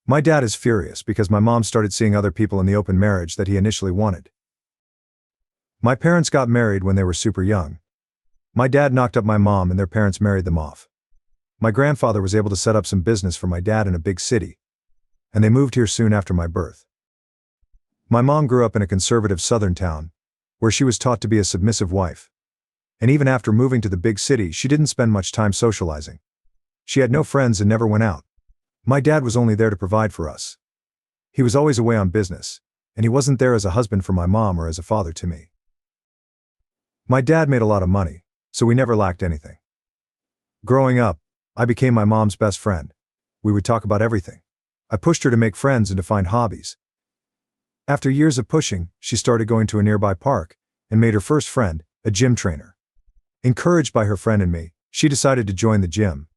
My dad is furious because my mom started seeing other people in the open marriage that he initially wanted. My parents got married when they were super young. My dad knocked up my mom and their parents married them off. My grandfather was able to set up some business for my dad in a big city, and they moved here soon after my birth. My mom grew up in a conservative southern town, where she was taught to be a submissive wife. And even after moving to the big city, she didn't spend much time socializing. She had no friends and never went out. My dad was only there to provide for us. He was always away on business, and he wasn't there as a husband for my mom or as a father to me. My dad made a lot of money, so we never lacked anything. Growing up, I became my mom's best friend. We would talk about everything. I pushed her to make friends and to find hobbies. After years of pushing, she started going to a nearby park and made her first friend, a gym trainer. Encouraged by her friend and me, she decided to join the gym.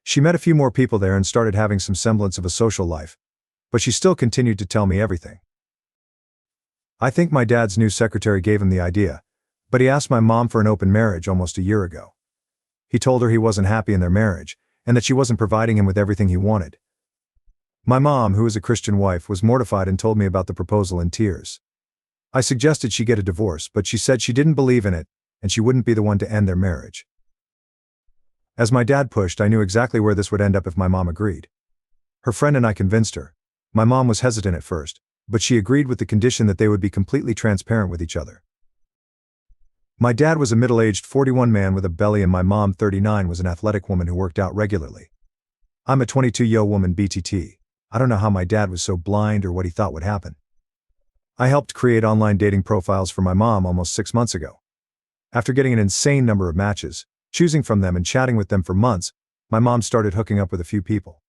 She met a few more people there and started having some semblance of a social life, but she still continued to tell me everything. I think my dad's new secretary gave him the idea, but he asked my mom for an open marriage almost a year ago. He told her he wasn't happy in their marriage, and that she wasn't providing him with everything he wanted. My mom, who is a Christian wife, was mortified and told me about the proposal in tears. I suggested she get a divorce, but she said she didn't believe in it, and she wouldn't be the one to end their marriage. As my dad pushed, I knew exactly where this would end up if my mom agreed. Her friend and I convinced her. My mom was hesitant at first, but she agreed with the condition that they would be completely transparent with each other. My dad was a middle-aged 41 man with a belly and my mom, 39, was an athletic woman who worked out regularly. I'm a 22-year-old woman BTT. I don't know how my dad was so blind or what he thought would happen. I helped create online dating profiles for my mom almost 6 months ago. After getting an insane number of matches, choosing from them and chatting with them for months, my mom started hooking up with a few people.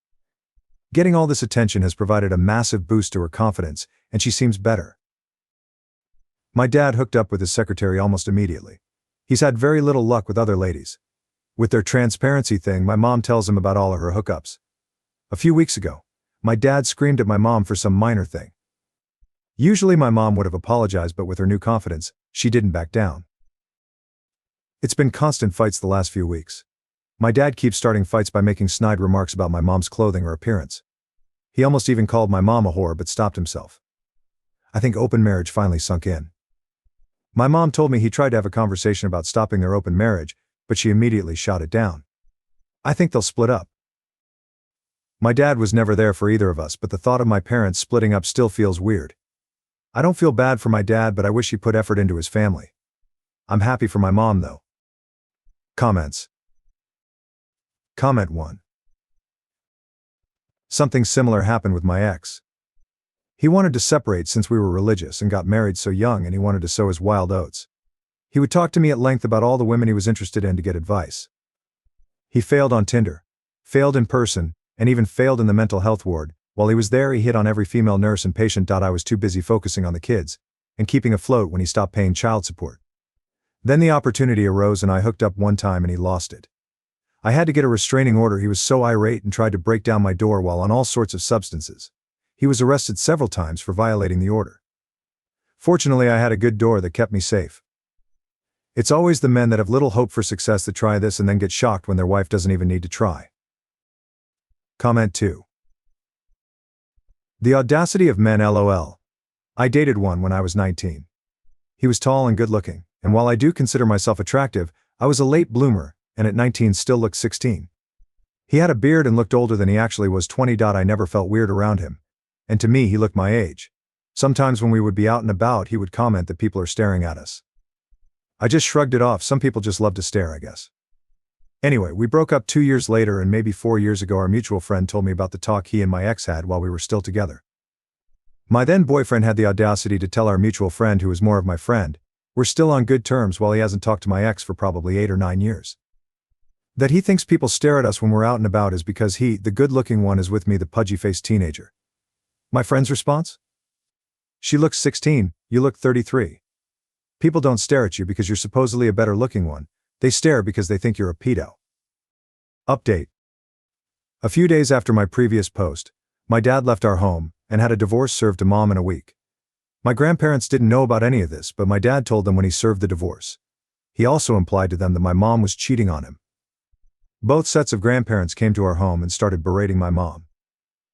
Getting all this attention has provided a massive boost to her confidence, and she seems better. My dad hooked up with his secretary almost immediately. He's had very little luck with other ladies. With their transparency thing, my mom tells him about all of her hookups. A few weeks ago, my dad screamed at my mom for some minor thing. Usually my mom would have apologized, but with her new confidence, she didn't back down. It's been constant fights the last few weeks. My dad keeps starting fights by making snide remarks about my mom's clothing or appearance. He almost even called my mom a whore but stopped himself. I think open marriage finally sunk in. My mom told me he tried to have a conversation about stopping their open marriage, but she immediately shot it down. I think they'll split up. My dad was never there for either of us, but the thought of my parents splitting up still feels weird. I don't feel bad for my dad, but I wish he put effort into his family. I'm happy for my mom though. Comments. Comment 1. Something similar happened with my ex. He wanted to separate since we were religious and got married so young, and he wanted to sow his wild oats. He would talk to me at length about all the women he was interested in to get advice. He failed on Tinder, failed in person, and even failed in the mental health ward. While he was there, he hit on every female nurse and patient. I was too busy focusing on the kids and keeping afloat when he stopped paying child support. Then the opportunity arose and I hooked up one time and he lost it. I had to get a restraining order. He was so irate and tried to break down my door while on all sorts of substances. He was arrested several times for violating the order. Fortunately, I had a good door that kept me safe. It's always the men that have little hope for success that try this and then get shocked when their wife doesn't even need to try. Comment 2. The audacity of men, LOL. I dated one when I was 19. He was tall and good looking, and while I do consider myself attractive, I was a late bloomer, and at 19 still looked 16. He had a beard and looked older than he actually was 20. I never felt weird around him, and to me he looked my age. Sometimes when we would be out and about, he would comment that people are staring at us. I just shrugged it off. Some people just love to stare, I guess. Anyway, we broke up 2 years later, and maybe 4 years ago our mutual friend told me about the talk he and my ex had while we were still together. My then boyfriend had the audacity to tell our mutual friend, who was more of my friend, we're still on good terms while he hasn't talked to my ex for probably 8 or 9 years. That he thinks people stare at us when we're out and about is because he, the good-looking one, is with me, the pudgy-faced teenager. My friend's response? She looks 16, you look 33. People don't stare at you because you're supposedly a better-looking one. They stare because they think you're a pedo. Update. A few days after my previous post, my dad left our home and had a divorce served to mom in a week. My grandparents didn't know about any of this, but my dad told them when he served the divorce. He also implied to them that my mom was cheating on him. Both sets of grandparents came to our home and started berating my mom.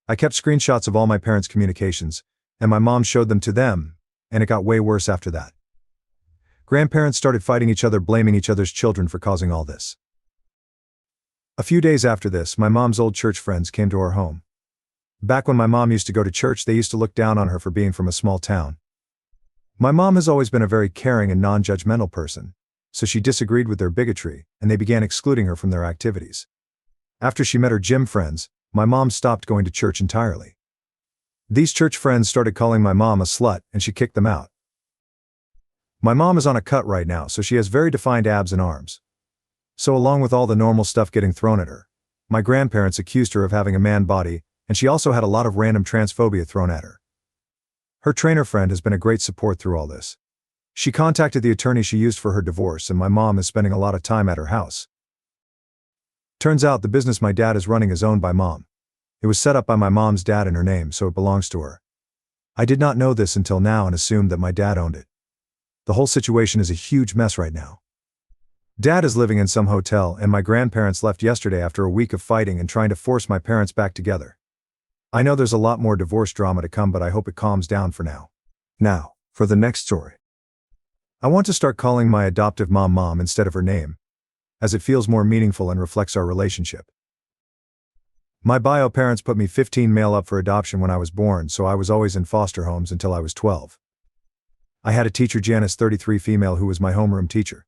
I kept screenshots of all my parents' communications, and my mom showed them to them, and it got way worse after that. Grandparents started fighting each other, blaming each other's children for causing all this. A few days after this, my mom's old church friends came to our home. Back when my mom used to go to church, they used to look down on her for being from a small town. My mom has always been a very caring and non-judgmental person, so she disagreed with their bigotry, and they began excluding her from their activities. After she met her gym friends, my mom stopped going to church entirely. These church friends started calling my mom a slut, and she kicked them out. My mom is on a cut right now, so she has very defined abs and arms. So along with all the normal stuff getting thrown at her, my grandparents accused her of having a man body, and she also had a lot of random transphobia thrown at her. Her trainer friend has been a great support through all this. She contacted the attorney she used for her divorce, and my mom is spending a lot of time at her house. Turns out the business my dad is running is owned by mom. It was set up by my mom's dad in her name, so it belongs to her. I did not know this until now and assumed that my dad owned it. The whole situation is a huge mess right now. Dad is living in some hotel, and my grandparents left yesterday after a week of fighting and trying to force my parents back together. I know there's a lot more divorce drama to come, but I hope it calms down for now. Now, for the next story. I want to start calling my adoptive mom Mom instead of her name, as it feels more meaningful and reflects our relationship. My bio parents put me 15 male up for adoption when I was born, so I was always in foster homes until I was 12. I had a teacher, Janice, 33, female, who was my homeroom teacher.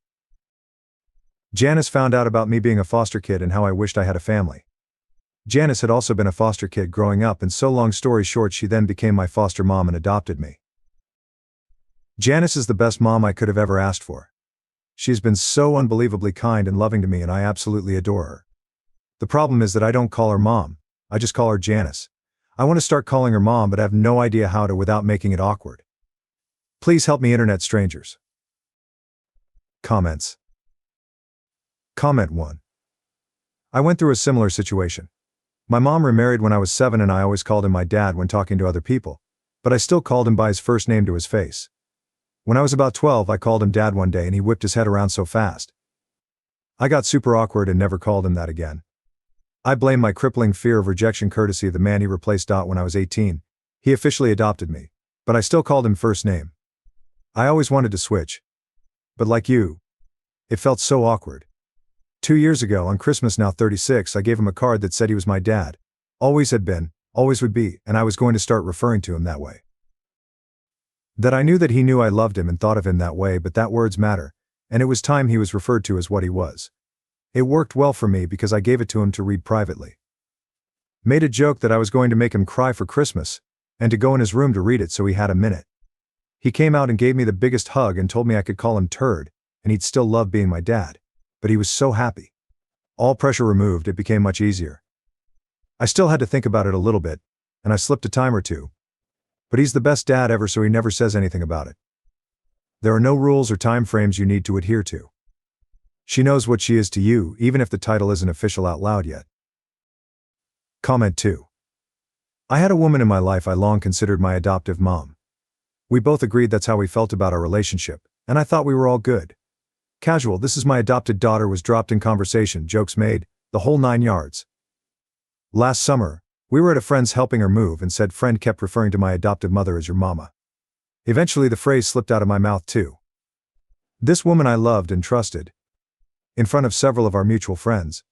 Janice found out about me being a foster kid and how I wished I had a family. Janice had also been a foster kid growing up, and so long story short, she then became my foster mom and adopted me. Janice is the best mom I could have ever asked for. She's been so unbelievably kind and loving to me, and I absolutely adore her. The problem is that I don't call her mom, I just call her Janice. I want to start calling her mom, but I have no idea how to without making it awkward. Please help me, internet strangers. Comments. Comment 1. I went through a similar situation. My mom remarried when I was 7, and I always called him my dad when talking to other people, but I still called him by his first name to his face. When I was about 12, I called him dad one day and he whipped his head around so fast. I got super awkward and never called him that again. I blame my crippling fear of rejection courtesy of the man he replaced. When I was 18, he officially adopted me, but I still called him first name. I always wanted to switch, but like you, it felt so awkward. 2 years ago, on Christmas, now 36, I gave him a card that said he was my dad. Always had been, always would be, and I was going to start referring to him that way. That I knew that he knew I loved him and thought of him that way, but that words matter, and it was time he was referred to as what he was. It worked well for me because I gave it to him to read privately. Made a joke that I was going to make him cry for Christmas, and to go in his room to read it so he had a minute. He came out and gave me the biggest hug and told me I could call him Turd, and he'd still love being my dad. But he was so happy. All pressure removed, it became much easier. I still had to think about it a little bit, and I slipped a time or two. But he's the best dad ever, so he never says anything about it. There are no rules or time frames you need to adhere to. She knows what she is to you, even if the title isn't official out loud yet. Comment 2. I had a woman in my life I long considered my adoptive mom. We both agreed that's how we felt about our relationship, and I thought we were all good. Casual, "This is my adopted daughter" was dropped in conversation, jokes made, the whole 9 yards. Last summer, we were at a friend's helping her move, and said friend kept referring to my adoptive mother as your mama. Eventually the phrase slipped out of my mouth too. This woman I loved and trusted, in front of several of our mutual friends,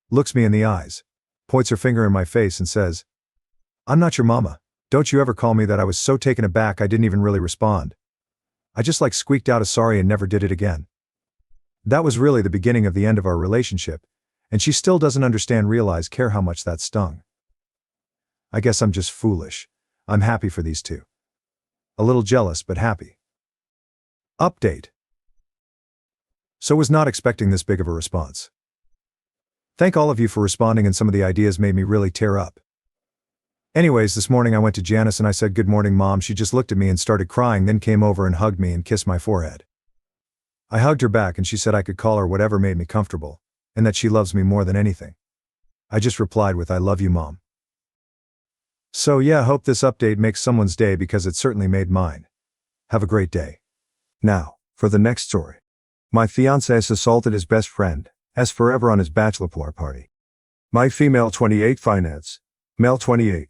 looks me in the eyes, points her finger in my face and says, "I'm not your mama. Don't you ever call me that." I was so taken aback I didn't even really respond. I just squeaked out a sorry and never did it again. That was really the beginning of the end of our relationship, and she still doesn't care how much that stung. I guess I'm just foolish. I'm happy for these two. A little jealous, but happy. Update. So was not expecting this big of a response. Thank all of you for responding, and some of the ideas made me really tear up. Anyways, this morning I went to Janice and I said, "Good morning, Mom." She just looked at me and started crying, then came over and hugged me and kissed my forehead. I hugged her back and she said I could call her whatever made me comfortable, and that she loves me more than anything. I just replied with, "I love you, Mom." So yeah, hope this update makes someone's day, because it certainly made mine. Have a great day. Now, for the next story. My fiancé assaulted his best friend, as forever, on his bachelor party. My female 28 finance, male 28,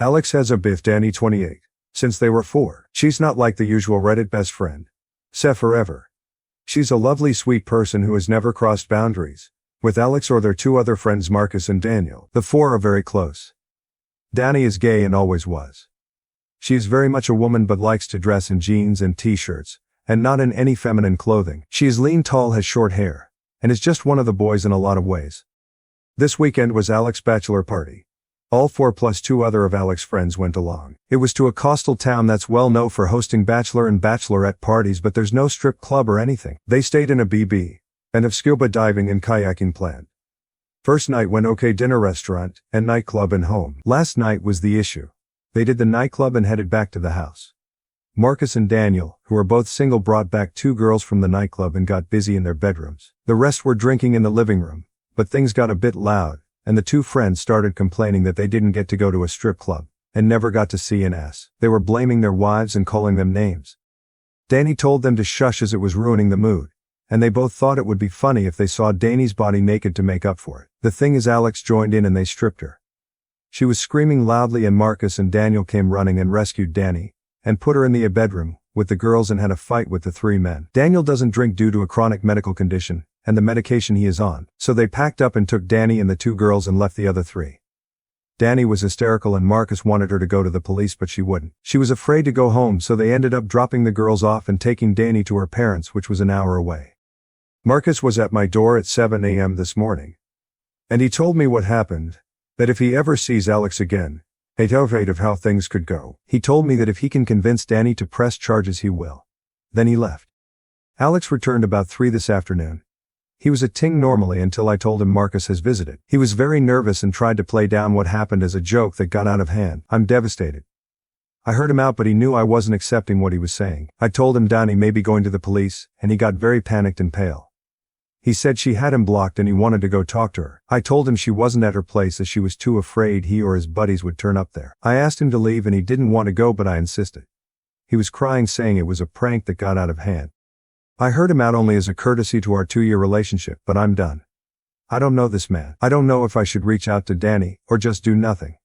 Alex has a with Danny 28. Since they were 4. She's not like the usual Reddit best friend. Say forever. She's a lovely sweet person who has never crossed boundaries with Alex or their 2 other friends Marcus and Daniel. The 4 are very close. Danny is gay and always was. She is very much a woman but likes to dress in jeans and t-shirts, and not in any feminine clothing. She is lean, tall, has short hair, and is just one of the boys in a lot of ways. This weekend was Alex's bachelor party. All 4 plus 2 other of Alex's friends went along. It was to a coastal town that's well known for hosting bachelor and bachelorette parties, but there's no strip club or anything. They stayed in a BB, and have scuba diving and kayaking planned. First night went okay, dinner, restaurant, and nightclub and home. Last night was the issue. They did the nightclub and headed back to the house. Marcus and Daniel, who are both single, brought back 2 girls from the nightclub and got busy in their bedrooms. The rest were drinking in the living room, but things got a bit loud, and the 2 friends started complaining that they didn't get to go to a strip club, and never got to see an ass. They were blaming their wives and calling them names. Danny told them to shush as it was ruining the mood, and they both thought it would be funny if they saw Danny's body naked to make up for it. The thing is, Alex joined in and they stripped her. She was screaming loudly and Marcus and Daniel came running and rescued Danny, and put her in the bedroom with the girls and had a fight with the 3 men. Daniel doesn't drink due to a chronic medical condition and the medication he is on, so they packed up and took Danny and the 2 girls and left the other 3. Danny was hysterical and Marcus wanted her to go to the police but she wouldn't. She was afraid to go home, so they ended up dropping the girls off and taking Danny to her parents, which was an hour away. Marcus was at my door at 7 a.m. this morning, and he told me what happened, that if he ever sees Alex again, of how things could go. He told me that if he can convince Danny to press charges he will. Then he left. Alex returned about 3 this afternoon. He was acting normally until I told him Marcus has visited. He was very nervous and tried to play down what happened as a joke that got out of hand. I'm devastated. I heard him out, but he knew I wasn't accepting what he was saying. I told him Danny may be going to the police, and he got very panicked and pale. He said she had him blocked and he wanted to go talk to her. I told him she wasn't at her place as she was too afraid he or his buddies would turn up there. I asked him to leave and he didn't want to go, but I insisted. He was crying, saying it was a prank that got out of hand. I heard him out only as a courtesy to our 2-year relationship, but I'm done. I don't know this man. I don't know if I should reach out to Danny or just do nothing.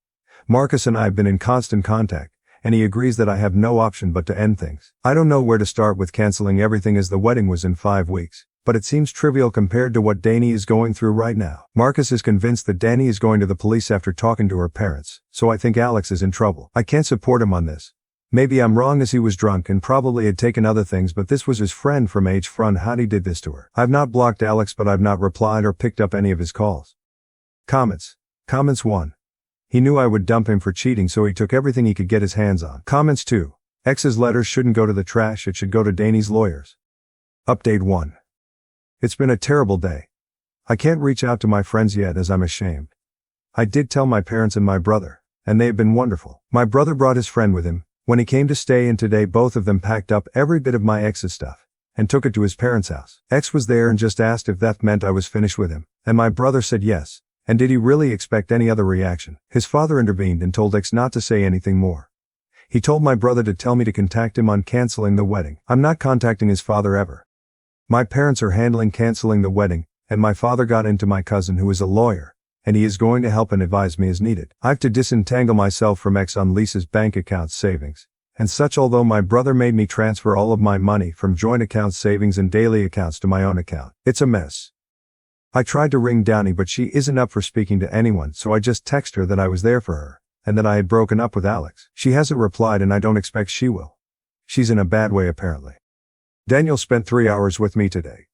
Marcus and I have been in constant contact, and he agrees that I have no option but to end things. I don't know where to start with canceling everything as the wedding was in 5 weeks, but it seems trivial compared to what Danny is going through right now. Marcus is convinced that Danny is going to the police after talking to her parents, so I think Alex is in trouble. I can't support him on this. Maybe I'm wrong, as he was drunk and probably had taken other things, but this was his friend from age front. How he did this to her. I've not blocked Alex, but I've not replied or picked up any of his calls. Comments. 1. He knew I would dump him for cheating, so he took everything he could get his hands on. 2. X's letters shouldn't go to the trash, it should go to Danny's lawyers. Update 1. It's been a terrible day. I can't reach out to my friends yet as I'm ashamed. I did tell my parents and my brother, and they have been wonderful. My brother brought his friend with him when he came to stay, and today both of them packed up every bit of my ex's stuff and took it to his parents' house. X was there and just asked if that meant I was finished with him, and my brother said yes, and did he really expect any other reaction? His father intervened and told X not to say anything more. He told my brother to tell me to contact him on canceling the wedding. I'm not contacting his father ever. My parents are handling canceling the wedding, and my father got into my cousin, who is a lawyer, and he is going to help and advise me as needed. I have to disentangle myself from X on Lisa's bank account savings and such, although my brother made me transfer all of my money from joint account savings and daily accounts to my own account. It's a mess. I tried to ring Danny, but she isn't up for speaking to anyone, so I just texted her that I was there for her, and that I had broken up with Alex. She hasn't replied and I don't expect she will. She's in a bad way apparently. Daniel spent 3 hours with me today.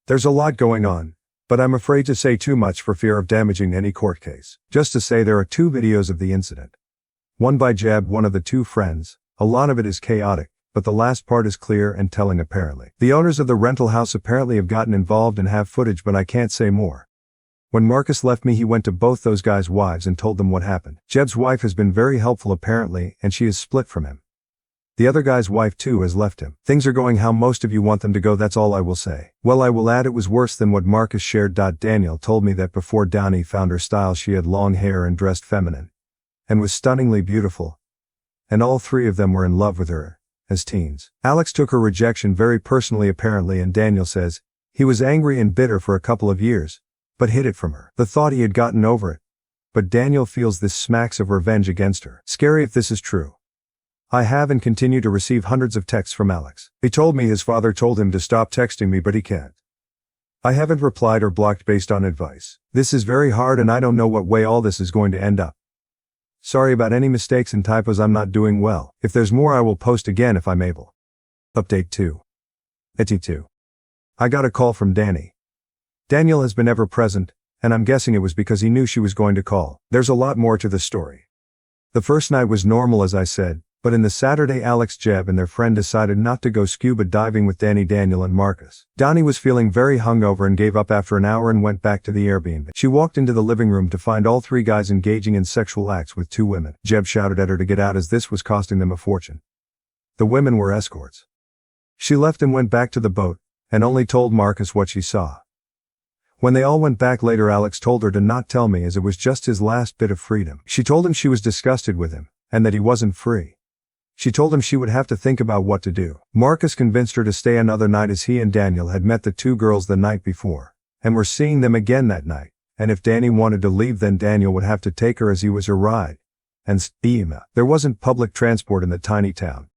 There's a lot going on, but I'm afraid to say too much for fear of damaging any court case. Just to say there are 2 videos of the incident. One by Jeb, one of the 2 friends. A lot of it is chaotic, but the last part is clear and telling apparently. The owners of the rental house apparently have gotten involved and have footage, but I can't say more. When Marcus left me, he went to both those guys' wives and told them what happened. Jeb's wife has been very helpful apparently, and she is split from him. The other guy's wife too has left him. Things are going how most of you want them to go, that's all I will say. Well, I will add it was worse than what Marcus shared. Daniel told me that before Danny found her style, she had long hair and dressed feminine, and was stunningly beautiful, and all 3 of them were in love with her as teens. Alex took her rejection very personally apparently, and Daniel says he was angry and bitter for a couple of years, but hid it from her. The thought he had gotten over it, But Daniel feels this smacks of revenge against her. Scary if this is true. I have and continue to receive hundreds of texts from Alex. He told me his father told him to stop texting me, but he can't. I haven't replied or blocked based on advice. This is very hard and I don't know what way all this is going to end up. Sorry about any mistakes and typos, I'm not doing well. If there's more I will post again if I'm able. Update 2. ET2. I got a call from Danny. Daniel has been ever present, and I'm guessing it was because he knew she was going to call. There's a lot more to the story. The first night was normal as I said, but in the Saturday Alex, Jeb and their friend decided not to go scuba diving with Danny, Daniel and Marcus. Donnie was feeling very hungover and gave up after an hour and went back to the Airbnb. She walked into the living room to find all three guys engaging in sexual acts with two women. Jeb shouted at her to get out as this was costing them a fortune. The women were escorts. She left and went back to the boat, and only told Marcus what she saw. When they all went back later, Alex told her to not tell me as it was just his last bit of freedom. She told him she was disgusted with him, and that he wasn't free. She told him she would have to think about what to do. Marcus convinced her to stay another night as he and Daniel had met the two girls the night before, and were seeing them again that night, and if Danny wanted to leave then Daniel would have to take her as he was her ride. And schema. There wasn't public transport in the tiny town.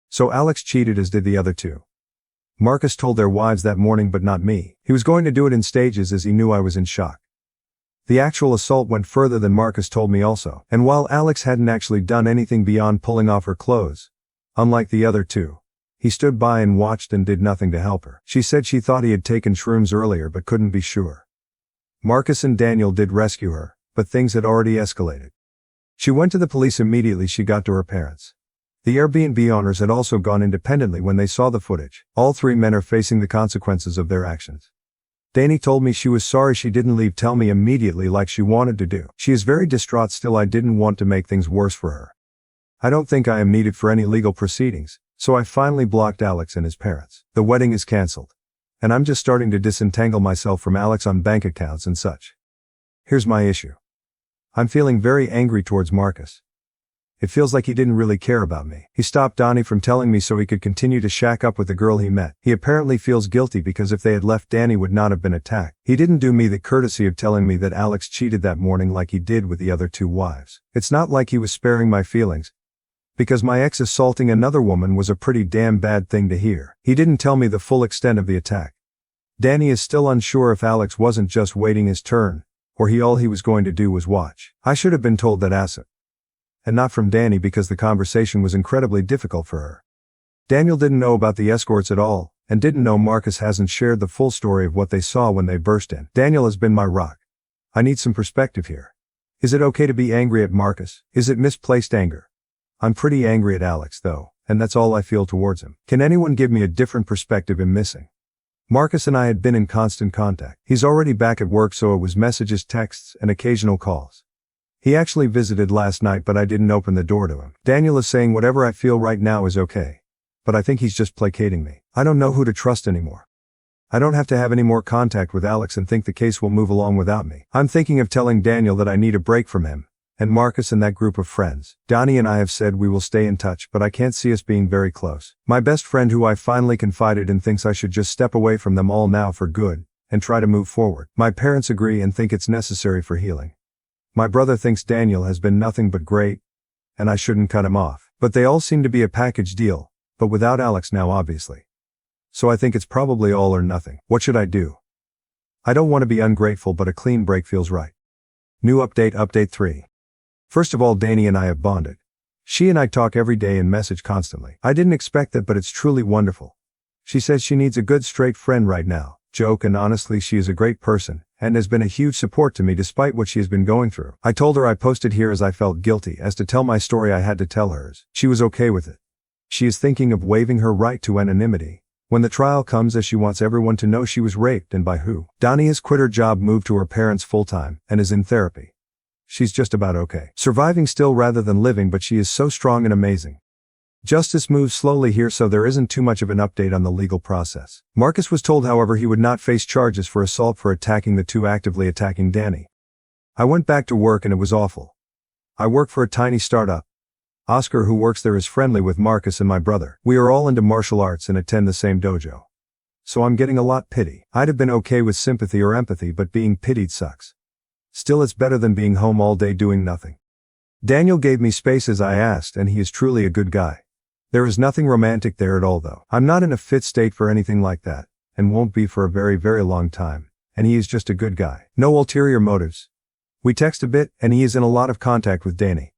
So Alex cheated as did the other two. Marcus told their wives that morning but not me. He was going to do it in stages as he knew I was in shock. The actual assault went further than Marcus told me also, and while Alex hadn't actually done anything beyond pulling off her clothes, unlike the other two, he stood by and watched and did nothing to help her. She said she thought he had taken shrooms earlier but couldn't be sure. Marcus and Daniel did rescue her, but things had already escalated. She went to the police immediately she got to her parents. The Airbnb owners had also gone independently when they saw the footage. All three men are facing the consequences of their actions. Danny told me she was sorry she didn't leave tell me immediately like she wanted to do. She is very distraught still. I didn't want to make things worse for her. I don't think I am needed for any legal proceedings, so I finally blocked Alex and his parents. The wedding is cancelled. And I'm just starting to disentangle myself from Alex on bank accounts and such. Here's my issue. I'm feeling very angry towards Marcus. It feels like he didn't really care about me. He stopped Donnie from telling me so he could continue to shack up with the girl he met. He apparently feels guilty because if they had left Danny would not have been attacked. He didn't do me the courtesy of telling me that Alex cheated that morning like he did with the other two wives. It's not like he was sparing my feelings, because my ex assaulting another woman was a pretty damn bad thing to hear. He didn't tell me the full extent of the attack. Danny is still unsure if Alex wasn't just waiting his turn, or all he was going to do was watch. I should have been told that ASAP. And not from Danny because the conversation was incredibly difficult for her. Daniel didn't know about the escorts at all, and didn't know Marcus hasn't shared the full story of what they saw when they burst in. Daniel has been my rock. I need some perspective here. Is it okay to be angry at Marcus? Is it misplaced anger? I'm pretty angry at Alex though, and that's all I feel towards him. Can anyone give me a different perspective I'm missing? Marcus and I had been in constant contact. He's already back at work so it was messages, texts, and occasional calls. He actually visited last night but I didn't open the door to him. Daniel is saying whatever I feel right now is okay. But I think he's just placating me. I don't know who to trust anymore. I don't have to have any more contact with Alex and think the case will move along without me. I'm thinking of telling Daniel that I need a break from him, and Marcus and that group of friends. Donnie and I have said we will stay in touch but I can't see us being very close. My best friend who I finally confided in thinks I should just step away from them all now for good, and try to move forward. My parents agree and think it's necessary for healing. My brother thinks Daniel has been nothing but great, and I shouldn't cut him off. But they all seem to be a package deal, but without Alex now obviously. So I think it's probably all or nothing. What should I do? I don't want to be ungrateful but a clean break feels right. New update, update 3. First of all, Danny and I have bonded. She and I talk every day and message constantly. I didn't expect that but it's truly wonderful. She says she needs a good straight friend right now. Joke, and honestly she is a great person, and has been a huge support to me despite what she has been going through. I told her I posted here as I felt guilty as to tell my story I had to tell hers. She was okay with it. She is thinking of waiving her right to anonymity when the trial comes as she wants everyone to know she was raped and by who. Donnie has quit her job, moved to her parents full-time, and is in therapy. She's just about okay. Surviving still rather than living, but she is so strong and amazing. Justice moves slowly here so there isn't too much of an update on the legal process. Marcus was told however he would not face charges for assault for attacking the two actively attacking Danny. I went back to work and it was awful. I work for a tiny startup. Oscar who works there is friendly with Marcus and my brother. We are all into martial arts and attend the same dojo. So I'm getting a lot pity. I'd have been okay with sympathy or empathy but being pitied sucks. Still, it's better than being home all day doing nothing. Daniel gave me space as I asked, and he is truly a good guy. There is nothing romantic there at all though. I'm not in a fit state for anything like that, and won't be for a very, very long time, and he is just a good guy. No ulterior motives. We text a bit, and he is in a lot of contact with Danny.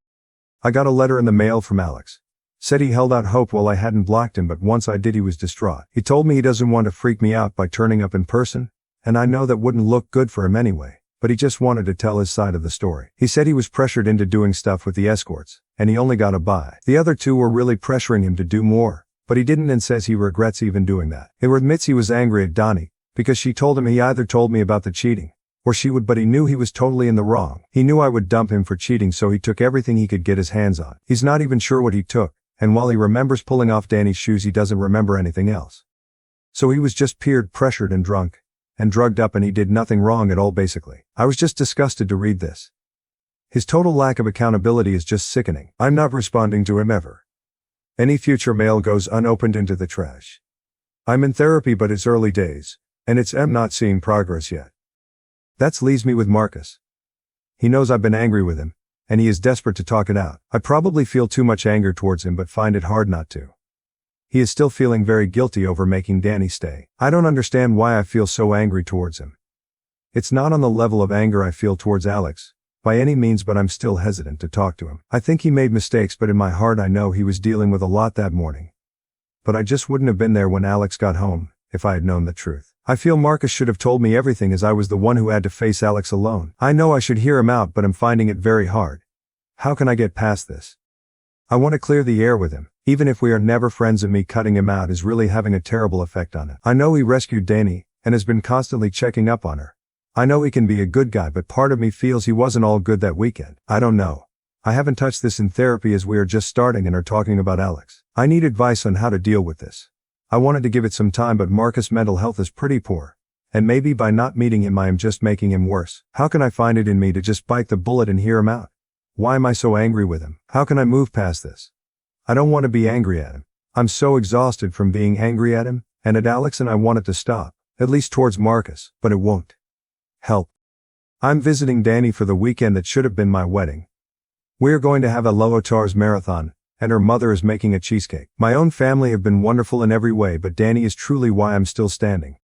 I got a letter in the mail from Alex. Said he held out hope while I hadn't blocked him, but once I did he was distraught. He told me he doesn't want to freak me out by turning up in person, and I know that wouldn't look good for him anyway, but he just wanted to tell his side of the story. He said he was pressured into doing stuff with the escorts, and he only got a bye. The other two were really pressuring him to do more, but he didn't and says he regrets even doing that. He admits he was angry at Donnie, because she told him he either told me about the cheating, or she would, but he knew he was totally in the wrong. He knew I would dump him for cheating, so he took everything he could get his hands on. He's not even sure what he took, and while he remembers pulling off Danny's shoes, he doesn't remember anything else. So he was just peered, pressured and drunk, and drugged up, and he did nothing wrong at all basically. I was just disgusted to read this. His total lack of accountability is just sickening. I'm not responding to him ever. Any future mail goes unopened into the trash. I'm in therapy, but it's early days, and I'm not seeing progress yet. That leaves me with Marcus. He knows I've been angry with him, and he is desperate to talk it out. I probably feel too much anger towards him but find it hard not to. He is still feeling very guilty over making Danny stay. I don't understand why I feel so angry towards him. It's not on the level of anger I feel towards Alex, by any means, but I'm still hesitant to talk to him. I think he made mistakes, but in my heart I know he was dealing with a lot that morning. But I just wouldn't have been there when Alex got home, if I had known the truth. I feel Marcus should have told me everything, as I was the one who had to face Alex alone. I know I should hear him out, but I'm finding it very hard. How can I get past this? I want to clear the air with him, even if we are never friends, and me cutting him out is really having a terrible effect on him. I know he rescued Danny, and has been constantly checking up on her. I know he can be a good guy, but part of me feels he wasn't all good that weekend. I don't know. I haven't touched this in therapy, as we are just starting and are talking about Alex. I need advice on how to deal with this. I wanted to give it some time, but Marcus' mental health is pretty poor, and maybe by not meeting him I am just making him worse. How can I find it in me to just bite the bullet and hear him out? Why am I so angry with him? How can I move past this? I don't want to be angry at him. I'm so exhausted from being angry at him, and at Alex, and I want it to stop, at least towards Marcus, but it won't. Help. I'm visiting Danny for the weekend that should have been my wedding. We are going to have a Lootars marathon, and her mother is making a cheesecake. My own family have been wonderful in every way, but Danny is truly why I'm still standing.